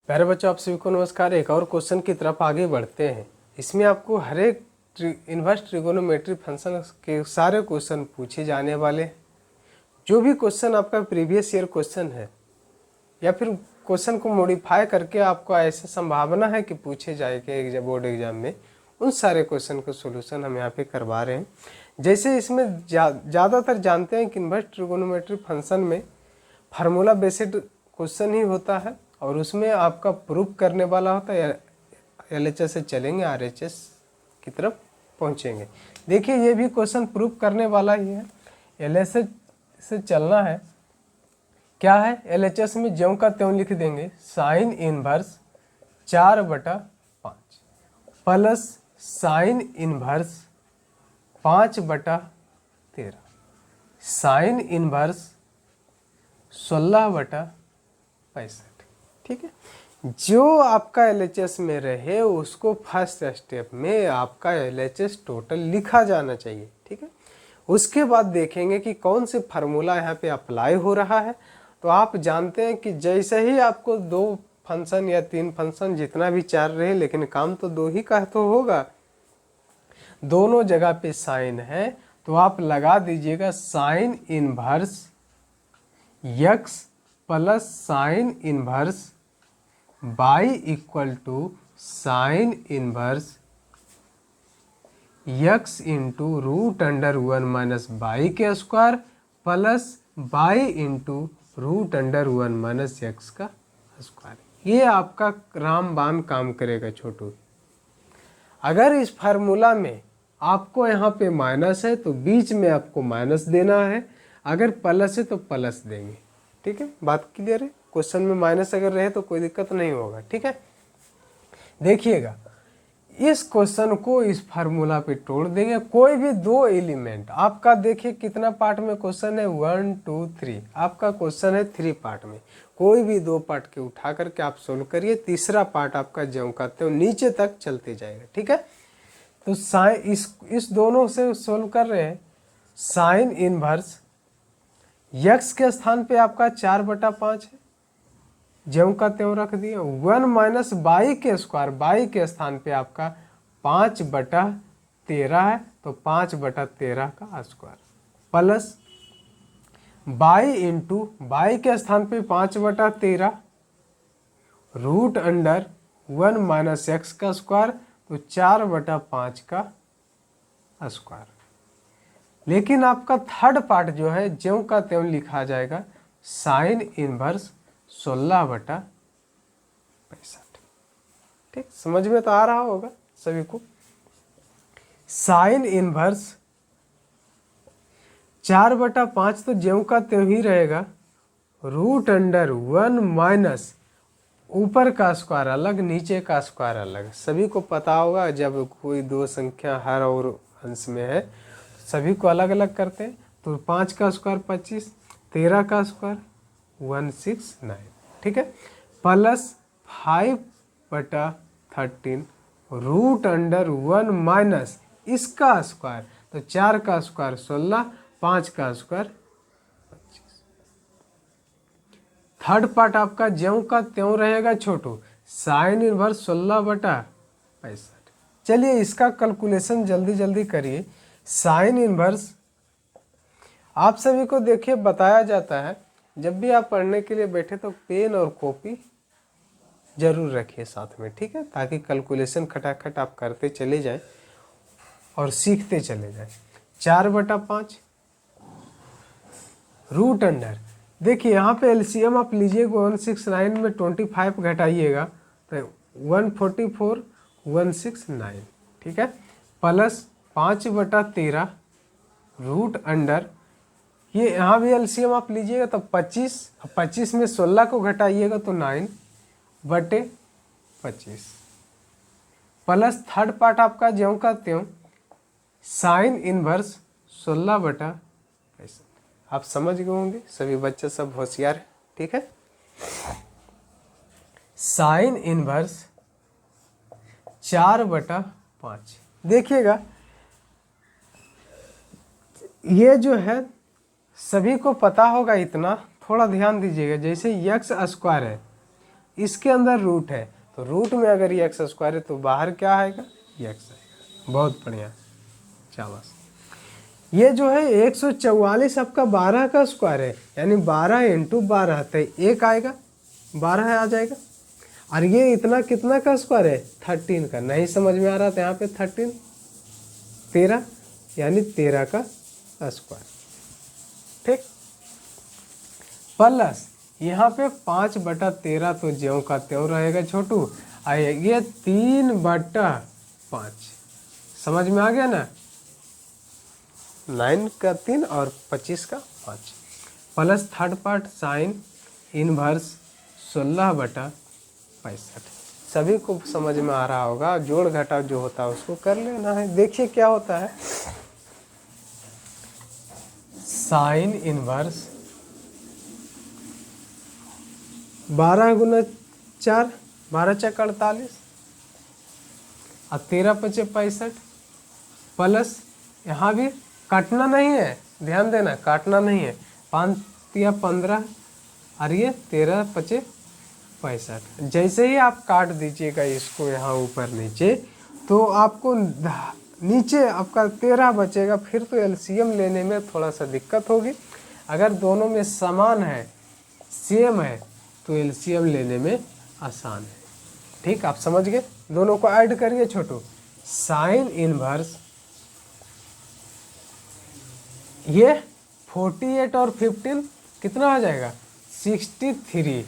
प्यारे बच्चों, आप सभी को नमस्कार। एक और क्वेश्चन की तरफ आगे बढ़ते हैं। इसमें आपको हर एक इन्वर्स ट्रिगोनोमेट्री फंक्शन के सारे क्वेश्चन पूछे जाने वाले हैं। जो भी क्वेश्चन आपका प्रीवियस ईयर क्वेश्चन है या फिर क्वेश्चन को मॉडिफाई करके आपको ऐसा संभावना है कि पूछे जाएंगे बोर्ड एग्जाम में, उन सारे क्वेश्चन का सोल्यूशन हम यहाँ पे करवा रहे हैं। जैसे इसमें ज़्यादातर जानते हैं कि इन्वर्स ट्रिगोनोमेट्री फंक्शन में फार्मूला बेस्ड क्वेश्चन ही होता है और उसमें आपका प्रूफ करने वाला होता है। LHS से चलेंगे, RHS की तरफ पहुंचेंगे। देखिए, ये भी क्वेश्चन प्रूफ करने वाला ही है। LHS से चलना है। क्या है? LHS में ज्यों का त्यों लिख देंगे, sine inverse 4/5 plus sine inverse 5/13 sine inverse 16/65। ठीक है, जो आपका LHS में रहे उसको फर्स्ट स्टेप में आपका LHS टोटल लिखा जाना चाहिए। ठीक है, उसके बाद देखेंगे कि कौन से फार्मूला यहाँ पे अप्लाई हो रहा है। तो आप जानते हैं कि जैसे ही आपको 2 फंक्शन या 3 फंक्शन जितना भी 4 रहे, लेकिन काम तो 2 ही का तो होगा। दोनों जगह पे साइन है तो आप लगा दीजिएगा sine inverse x plus sine inverse y equal to sine inverse x into √1 minus y के square plus y into √1 minus x का स्क्वायर। ये आपका रामबाण काम करेगा छोटू। अगर इस फार्मूला में आपको यहाँ पे माइनस है तो बीच में आपको माइनस देना है, अगर प्लस है तो प्लस देंगे। ठीक है, बात क्लियर है। क्वेश्चन में माइनस अगर रहे तो कोई दिक्कत नहीं होगा। ठीक है, देखिएगा इस क्वेश्चन को इस फार्मूला पे तोड़ देंगे। कोई भी 2 एलिमेंट आपका, देखिए कितना पार्ट में क्वेश्चन है, 1 2 3। आपका क्वेश्चन है 3 पार्ट में। कोई भी 2 पार्ट के उठा करके आप सोल्व करिए। तीसरा पार्ट आपका ज्यों का त्यों नीचे तक चलते जाएगा। ठीक है, तो साइन इस दोनों से सोल्व कर रहे हैं। साइन इनवर्स यक्स के स्थान पे आपका 4/5 है, ज्यों का त्यों रख दिया। 1 माइनस बाई के स्क्वायर, बाई के स्थान पे आपका 5/13 है तो 5/13 का square plus y into by के स्थान पे 5/13 √1 माइनस एक्स का स्क्वायर तो 4/5 का स्क्वायर। लेकिन आपका थर्ड पार्ट जो है ज्यों का त्यों लिखा जाएगा, साइन इनवर्स 16/65। ठीक, समझ में तो आ रहा होगा सभी को। साइन इनवर्स 4/5 तो ज्यों का त्यों ही रहेगा, √1 माइनस ऊपर का स्क्वायर अलग नीचे का स्क्वायर अलग। सभी को पता होगा जब कोई 2 संख्या हर और अंश में है सभी को अलग अलग करते हैं। तो 5 का स्क्वायर 25, 13 का स्क्वायर 169। ठीक है, प्लस 5/13 √1 माइनस इसका स्क्वायर तो 4 का स्क्वायर 16, 5 का स्क्वायर 25। थर्ड पार्ट आपका ज्यों का त्यों रहेगा छोटू, साइन इनवर्स 16/65। चलिए इसका कैलकुलेशन जल्दी जल्दी करिए। साइन इनवर्स आप सभी को देखिए बताया जाता है, जब भी आप पढ़ने के लिए बैठे तो पेन और कॉपी जरूर रखिए साथ में। ठीक है, ताकि कैलकुलेशन खटाखट आप करते चले जाएं और सीखते चले जाएं। 4/5 √, देखिए यहाँ पे LCM आप लीजिएगा 169 में 25 घटाइएगा तो 144 169। ठीक है, प्लस 5/13 √, ये यहाँ भी LCM आप लीजिएगा तो 25 में 16 को घटाइएगा तो 9/25 प्लस थर्ड पार्ट आपका ज्यों का त्यों साइन इनवर्स 16/65। आप समझ गए होंगे, सभी बच्चे सब होशियार है। ठीक है, साइन इनवर्स 4/5। देखिएगा ये जो है सभी को पता होगा, इतना थोड़ा ध्यान दीजिएगा। जैसे यक्स स्क्वायर है, इसके अंदर रूट है, तो रूट में अगर ये एक्स स्क्वायर है तो बाहर क्या आएगा, ये एक्स आएगा। बहुत बढ़िया, शाबाश। ये जो है 144 आपका 12 का स्क्वायर है, यानी 12 इंटू 12, तो एक आएगा, 12 आ जाएगा। और ये इतना कितना का स्क्वायर है, 13 का। नहीं समझ में आ रहा था यहाँ पे 13, 13 यानी 13 का स्क्वायर, ठीक। प्लस यहाँ पे 5/13 तो ज्यों का त्यों रहेगा छोटू, ये 3/5, समझ में आ गया ना, 9 का 3 और 25 का 5, plus third part sine inverse 16/65। सभी को समझ में आ रहा होगा, जोड़ घटाव जो होता है उसको कर लेना है। देखिए क्या होता है, साइन इनवर्स 12 गुना 4, 12 चक 48 और 13 पचे 65, प्लस यहाँ भी काटना नहीं है, ध्यान देना, काटना नहीं है, 5 या 15 और ये 13 पचे 65। जैसे ही आप काट दीजिएगा इसको यहाँ ऊपर नीचे, तो आपको नीचे आपका 13 बचेगा। फिर तो एलसीएम लेने में थोड़ा सा दिक्कत होगी। अगर दोनों में समान है, सेम है, तो एलसीएम लेने में आसान है, ठीक। आप समझ गए, दोनों को ऐड करिए छोटू। साइन इनवर्स ये 48 और 15 कितना हो जाएगा, 63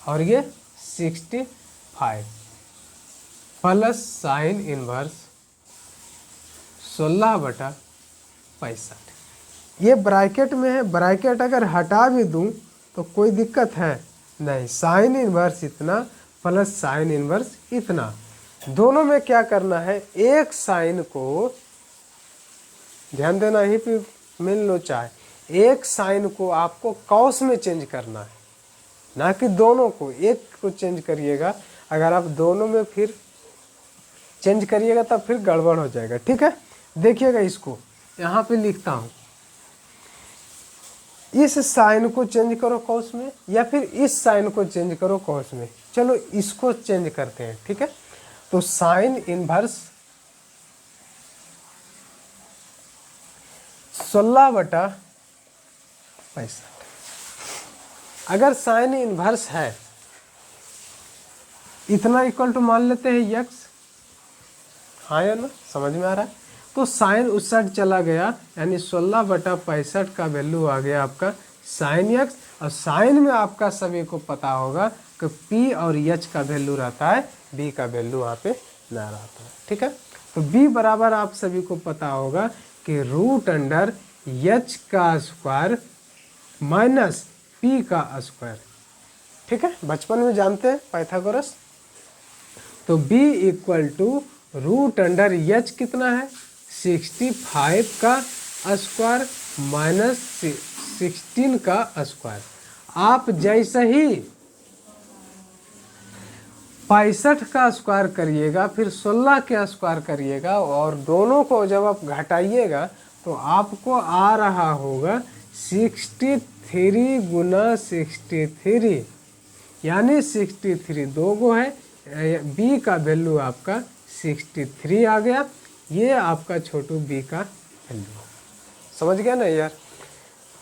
और ये 65, प्लस साइन इनवर्स 16/65। ये ब्रैकेट में है, ब्रैकेट अगर हटा भी दूं तो कोई दिक्कत है नहीं। साइन इनवर्स इतना प्लस साइन इनवर्स इतना, दोनों में क्या करना है, एक साइन को ध्यान देना, यहीं पे मिल लो चाहे, एक साइन को आपको कॉस में चेंज करना है, ना कि दोनों को। एक को चेंज करिएगा, अगर आप दोनों में फिर चेंज करिएगा तब फिर गड़बड़ हो जाएगा, ठीक है। देखिएगा इसको यहाँ पे लिखता हूँ, इस साइन को चेंज करो कॉस में, या फिर इस साइन को चेंज करो कॉस में। चलो इसको चेंज करते हैं, ठीक है। तो साइन इनवर्स 16/65। अगर साइन इनवर्स है इतना इक्वल टू मान लेते हैं यक्स, हाँ या ना, समझ में आ रहा है। तो साइन उस साइड चला गया, यानी 16/65 का वैल्यू आ गया आपका साइन यक्स। और साइन में आपका सभी को पता होगा कि पी और एच का वैल्यू रहता है, बी का वैल्यू वहाँ पे ना रहता है, ठीक है। तो बी बराबर आप सभी को पता होगा कि √एच का स्क्वायर माइनस पी का स्क्वायर, ठीक है। बचपन में जानते हैं पाइथागोरस। तो b इक्वल टू √एच कितना है, 65 का स्क्वायर माइनस 16 का स्क्वायर। आप जैसे ही 65 का स्क्वायर करिएगा, फिर 16 के स्क्वायर करिएगा, और दोनों को जब आप घटाइएगा तो आपको आ रहा होगा 63 गुना 63, यानी 63 दो गो है, बी का वैल्यू आपका 63 आ गया। ये आपका छोटू बी का वैल्यू, समझ गया ना यार।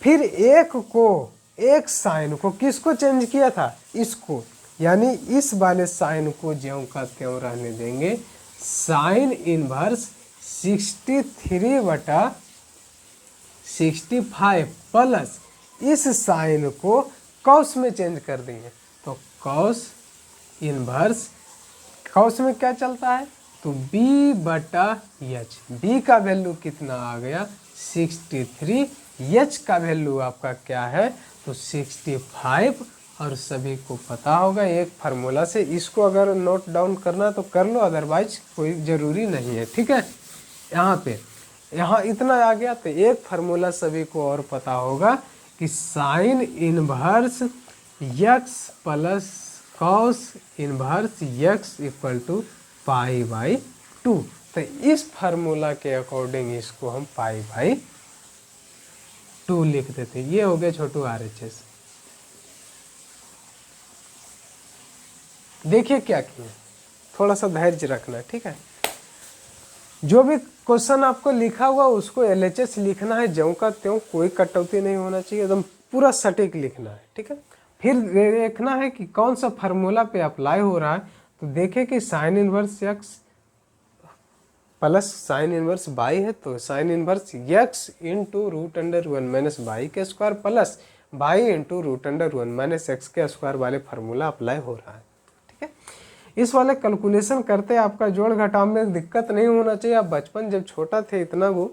फिर एक साइन को किसको चेंज किया था, इसको, यानी इस वाले साइन को ज्यों का त्यों रहने देंगे। साइन इनवर्स 63/65 प्लस इस साइन को कॉस में चेंज कर देंगे, तो कॉस इनवर्स, कॉस में क्या चलता है, तो b/h, b का वैल्यू कितना आ गया 63, h का वैल्यू आपका क्या है तो 65, और सभी को पता होगा एक फार्मूला से। इसको अगर नोट डाउन करना तो कर लो, अदरवाइज कोई ज़रूरी नहीं है, ठीक है। यहाँ इतना आ गया, तो एक फार्मूला सभी को और पता होगा कि sine inverse x plus cos inverse x equal to π/2। तो इस फार्मूला के अकॉर्डिंग इसको हम π/2 लिख देते हैं। ये हो गया छोटू RHS। देखिए क्या किए, थोड़ा सा धैर्य रखना है, ठीक है। जो भी क्वेश्चन आपको लिखा हुआ उसको LHS लिखना है, ज्यों का त्यों, कोई कटौती नहीं होना चाहिए, एकदम पूरा सटीक लिखना है, ठीक है। फिर देखना है कि कौन सा फार्मूला पे अप्लाई हो रहा है, तो देखें कि sine inverse x plus sine inverse y है, तो sine inverse x into root under one minus y के square plus y into root under one minus x के स्क्वायर वाले फार्मूला अप्लाई हो रहा है, ठीक है। इस वाले कैलकुलेशन करते आपका जोड़ घटाव में दिक्कत नहीं होना चाहिए। आप बचपन जब छोटा थे इतना वो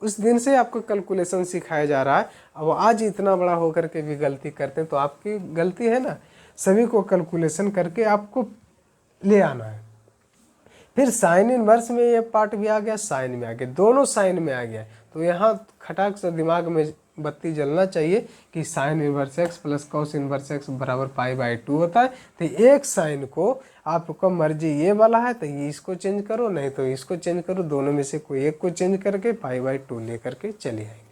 उस दिन से आपको कैलकुलेशन सिखाया जा रहा है, अब आज इतना बड़ा होकर के भी गलती करते हैं तो आपकी गलती है ना। सभी को कैलकुलेशन करके आपको ले आना है। फिर साइन इनवर्स में ये पार्ट भी आ गया, साइन में आ गया, दोनों साइन में आ गया, तो यहाँ खटाक से दिमाग में बत्ती जलना चाहिए कि sine inverse x plus cos inverse x बराबर पाई/2 होता है। तो एक साइन को आपको मर्जी ये वाला है तो ये इसको चेंज करो, नहीं तो इसको चेंज करो, दोनों में से कोई एक को चेंज करके पाई/2 लेकर के चले आएंगे।